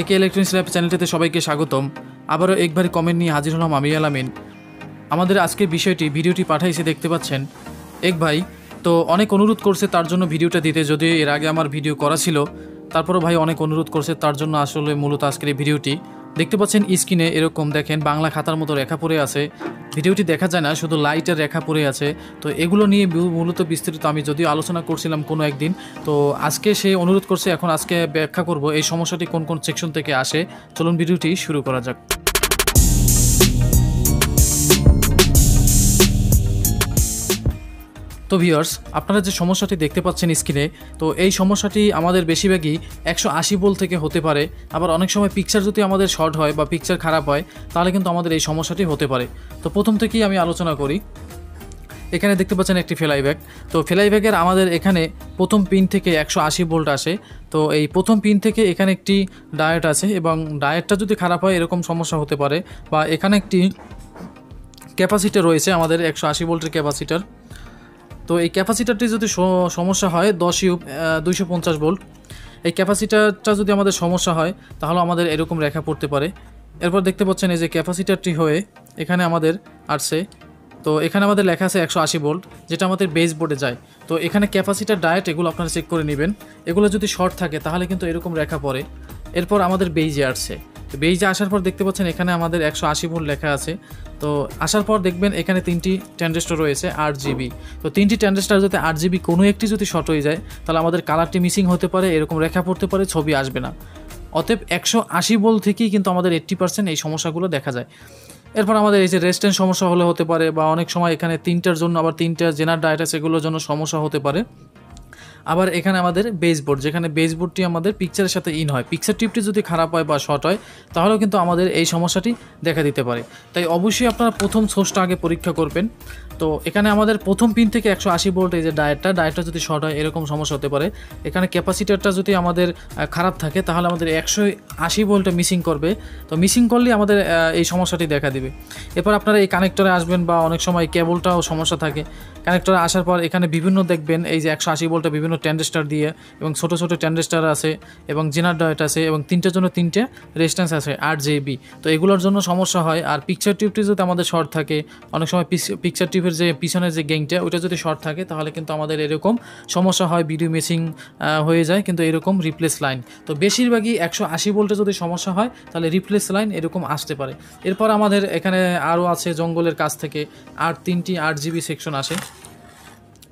একে electronics lab চ্যানেলটিতে সবাইকে স্বাগতম। আবারও একবারই কমেন্ট নিয়ে হাজির হলাম আমি আলামিন। আমাদের আজকের বিষয়টি ভিডিওটি পাঠাইছে দেখতে পাচ্ছেন এক ভাই। তো অনেক অনুরোধ করছে তার জন্য ভিডিওটা দিতে, যদিও এর আগে আমার ভিডিও করা ছিল, তারপরও ভাই অনেক অনুরোধ করছে তার জন্য আসলে মূলত আজকের এই ভিডিওটি। দেখতে পাচ্ছেন স্ক্রিনে এরকম দেখেন বাংলা খাতার মতো রেখা পড়ে আছে, ভিডিওটি দেখা যায় না, শুধু লাইটের রেখা পড়ে আছে। তো এগুলো নিয়ে মূলত বিস্তারিত আমি যদিও আলোচনা করছিলাম কোনো একদিন, তো আজকে সে অনুরোধ করছে, এখন আজকে ব্যাখ্যা করব এই সমস্যাটি কোন কোন সেকশন থেকে আসে। চলুন ভিডিওটি শুরু করা যাক। তো ভিউয়ার্স, আপনারা যে সমস্যাটি দেখতে পাচ্ছেন স্ক্রিনে, তো এই সমস্যাটি আমাদের বেশিরভাগই 180 ভোল্ট থেকে হতে পারে। আবার অনেক সময় পিকচার যদি আমাদের শর্ট হয় বা পিকচার খারাপ হয় তাহলে কিন্তু আমাদের এই সমস্যাটি হতে পারে। তো প্রথম থেকেই আমি আলোচনা করি। এখানে দেখতে পাচ্ছেন একটি ফ্লাইব্যাক। তো ফ্লাইব্যাকের আমাদের এখানে প্রথম পিন থেকে 180 ভোল্ট আসে। তো এই প্রথম পিন থেকে এখানে একটি ডায়োড আছে, এবং ডায়োডটা যদি খারাপ হয় এরকম সমস্যা হতে পারে। বা এখানে একটি ক্যাপাসিটার রয়েছে, আমাদের 180 ভোল্টের ক্যাপাসিটার। তো এই ক্যাপাসিটারটি যদি সমস্যা হয় 250 ভোল্ট, এই ক্যাপাসিটারটা যদি আমাদের সমস্যা হয় তাহলে আমাদের এরকম রেখা পড়তে পারে। এরপর দেখতে পাচ্ছেন এই যে ক্যাপাসিটারটি হয়ে এখানে আমাদের আসছে। তো এখানে আমাদের লেখা আছে 180 ভোল্ট, যেটা আমাদের বেস বোর্ডে যায়। তো এখানে ক্যাপাসিটার ডায়েট এগুলো আপনারা চেক করে নেবেন। এগুলো যদি শর্ট থাকে তাহলে কিন্তু এরকম রেখা পড়ে। এরপর আমাদের বেইজে আসছে। তো বেইজে আসার পর দেখতে পাচ্ছেন এখানে আমাদের 180 ভোল্ট লেখা আছে। তো আসার পর দেখবেন এখানে 3টি ট্রানজিস্টর রয়েছে RGB। তো 3টি ট্রানজিস্টর যদি RGB কোনো একটি যদি শর্ট হয়ে যায় তাহলে আমাদের কালারটি মিসিং হতে পারে, এরকম রেখা পড়তে পারে, ছবি আসবে না। অতএব 180 ভোল্ট থেকেই কিন্তু আমাদের 80% এই সমস্যাগুলো দেখা যায়। এরপর আমাদের এই যে রেজিস্ট্যান্স সমস্যা হতে পারে, বা অনেক সময় এখানে 3টার জন্য আবার 3টা জেনার ডায়োড আছে, এগুলোর জন্য সমস্যা হতে পারে। আবার এখানে আমাদের বেসবোর্ড, যেখানে বেসবোর্ডটি আমাদের পিকচারের সাথে ইন হয়, পিকচার টিপটি যদি খারাপ হয় বা শর্ট হয় তাহলেও কিন্তু আমাদের এই সমস্যাটি দেখা দিতে পারে। তাই অবশ্যই আপনারা প্রথম সোর্সটা আগে পরীক্ষা করবেন। তো এখানে আমাদের প্রথম পিন থেকে 180 ভোল্ট এই যে ডায়োডটা যদি শর্ট হয় এরকম সমস্যা হতে পারে। এখানে ক্যাপাসিটারটা যদি আমাদের খারাপ থাকে তাহলে আমাদের 180 ভোল্টে মিসিং করবে। তো মিসিং করলে আমাদের এই সমস্যাটি দেখা দিবে। এরপর আপনারা এই কানেক্টরে আসবেন, বা অনেক সময় কেবলটাও সমস্যা থাকে। কানেক্টরে আসার পর এখানে বিভিন্ন দেখবেন এই যে 180 ভোল্টে বিভিন্ন ট্রানজিস্টর দিয়ে, এবং ছোট ছোট ট্রানজিস্টর আছে, এবং জেনার ডায়োড আছে, এবং 3টার জন্য 3টে রেজিস্ট্যান্স আছে RGB। তো এগুলোর জন্য সমস্যা হয়। আর পিকচার টিউবটি যদি আমাদের শর্ট থাকে, অনেক সময় পিকচার টিউবের যে পিছনের যে গেংটা ওইটা যদি শর্ট থাকে তাহলে কিন্তু আমাদের এরকম সমস্যা হয়, ভিডিও মিসিং হয়ে যায়, কিন্তু এরকম রিপ্লেস লাইন। তো বেশিরভাগই 180 ভোল্টে যদি সমস্যা হয় তাহলে রিপ্লেস লাইন এরকম আসতে পারে। এরপর আমাদের এখানে আরও আছে জঙ্গলের কাছ থেকে আর 3টি RGB সেকশন আসে।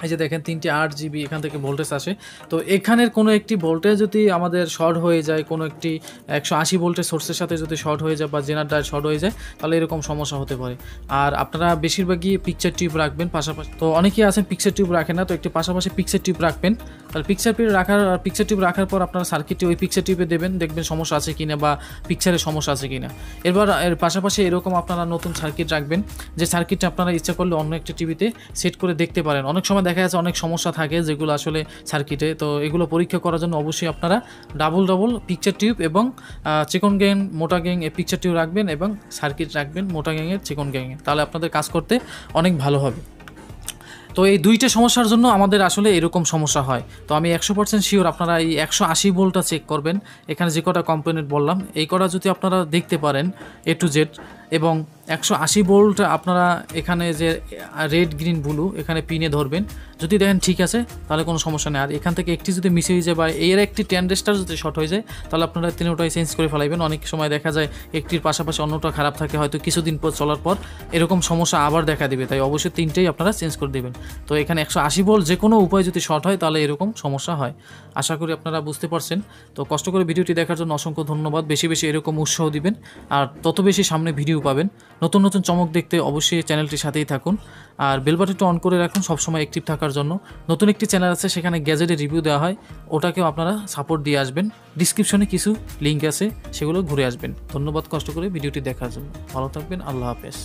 এই যে দেখেন 3টি RGB এখান থেকে ভোল্টেজ আসে। তো এখানের কোনো একটি ভোল্টেজ যদি আমাদের শর্ট হয়ে যায়, কোনো একটি 180 ভোল্টের সোর্সের সাথে যদি শর্ট হয়ে যায় বা জেনার ডায়োড শর্ট হয়ে যায় তাহলে এরকম সমস্যা হতে পারে। আর আপনারা বেশিরভাগই পিকচার টিউব রাখবেন পাশাপাশি। তো অনেকেই আছেন পিকচার টিউব রাখেন না, তো একটি পাশাপাশি পিকচার টিউব রাখবেন। তাহলে পিকচার টিউব রাখার পর আপনারা সার্কিটটি ওই পিকচার টিউবে দেবেন, দেখবেন সমস্যা আছে কিনা বা পিকচারের সমস্যা আছে কিনা। এর পাশাপাশি এরকম আপনারা নতুন সার্কিট রাখবেন, যে সার্কিটটা আপনারা ইচ্ছা করলে অন্য একটা টিভিতে সেট করে দেখতে পারেন। অনেক সময় দেখা যাচ্ছে অনেক সমস্যা থাকে যেগুলো আসলে সার্কিটে। তো এগুলো পরীক্ষা করার জন্য অবশ্যই আপনারা ডাবল পিকচার টিউব এবং চিকন গ্যাং মোটা গ্যাং এই পিকচার টিউব রাখবেন, এবং সার্কিট রাখবেন মোটা গ্যাংয়ের চিকন গ্যাংয়ের, তাহলে আপনাদের কাজ করতে অনেক ভালো হবে। তো এই 2টা সমস্যার জন্য আমাদের আসলে এরকম সমস্যা হয়। তো আমি 100% শিওর আপনারা এই 180 ভোল্টটা চেক করবেন। এখানে যে কটা কম্পোনেন্ট বললাম এই কটা যদি আপনারা দেখতে পারেন A to Z, এবং 180 ভোল্ট আপনারা এখানে যে রেড গ্রিন ব্লু এখানে পিনে ধরবেন, যদি দেখেন ঠিক আছে তাহলে কোনো সমস্যা নেই। আর এখান থেকে একটি যদি মিস হয়ে যায় বা এর একটি ট্রানজিস্টর যদি শর্ট হয়ে যায় তাহলে আপনারা 3টাই চেঞ্জ করে ফেলাইবেন। অনেক সময় দেখা যায় একটির পাশাপাশি অন্যটা খারাপ থাকে, হয়তো কিছুদিন পর চলার পর এরকম সমস্যা আবার দেখা দিবে। তাই অবশ্যই 3টাই আপনারা চেঞ্জ করে দেবেন। তো এখানে 180 ভোল্ট যে কোনো উপায় যদি শর্ট হয় তাহলে এরকম সমস্যা হয়। আশা করি আপনারা বুঝতে পারছেন। তো কষ্ট করে ভিডিওটি দেখার জন্য অসংখ্য ধন্যবাদ। বেশি বেশি এরকম উৎসাহ দিবেন, আর তত বেশি সামনে ভিডিও পাবেন। নতুন নতুন চমক দেখতে অবশ্যই চ্যানেলটির সাথেই থাকুন, আর বেল বাটনটা অন করে রাখুন সবসময় অ্যাক্টিভ থাকার জন্য। নতুন একটি চ্যানেল আছে, সেখানে গ্যাজেটের রিভিউ দেওয়া হয়, ওটাকেও আপনারা সাপোর্ট দিয়ে আসবেন। ডিসক্রিপশনে কিছু লিঙ্ক আছে, সেগুলো ঘুরে আসবেন। ধন্যবাদ কষ্ট করে ভিডিওটি দেখার জন্য। ভালো থাকবেন, আল্লাহ হাফেজ।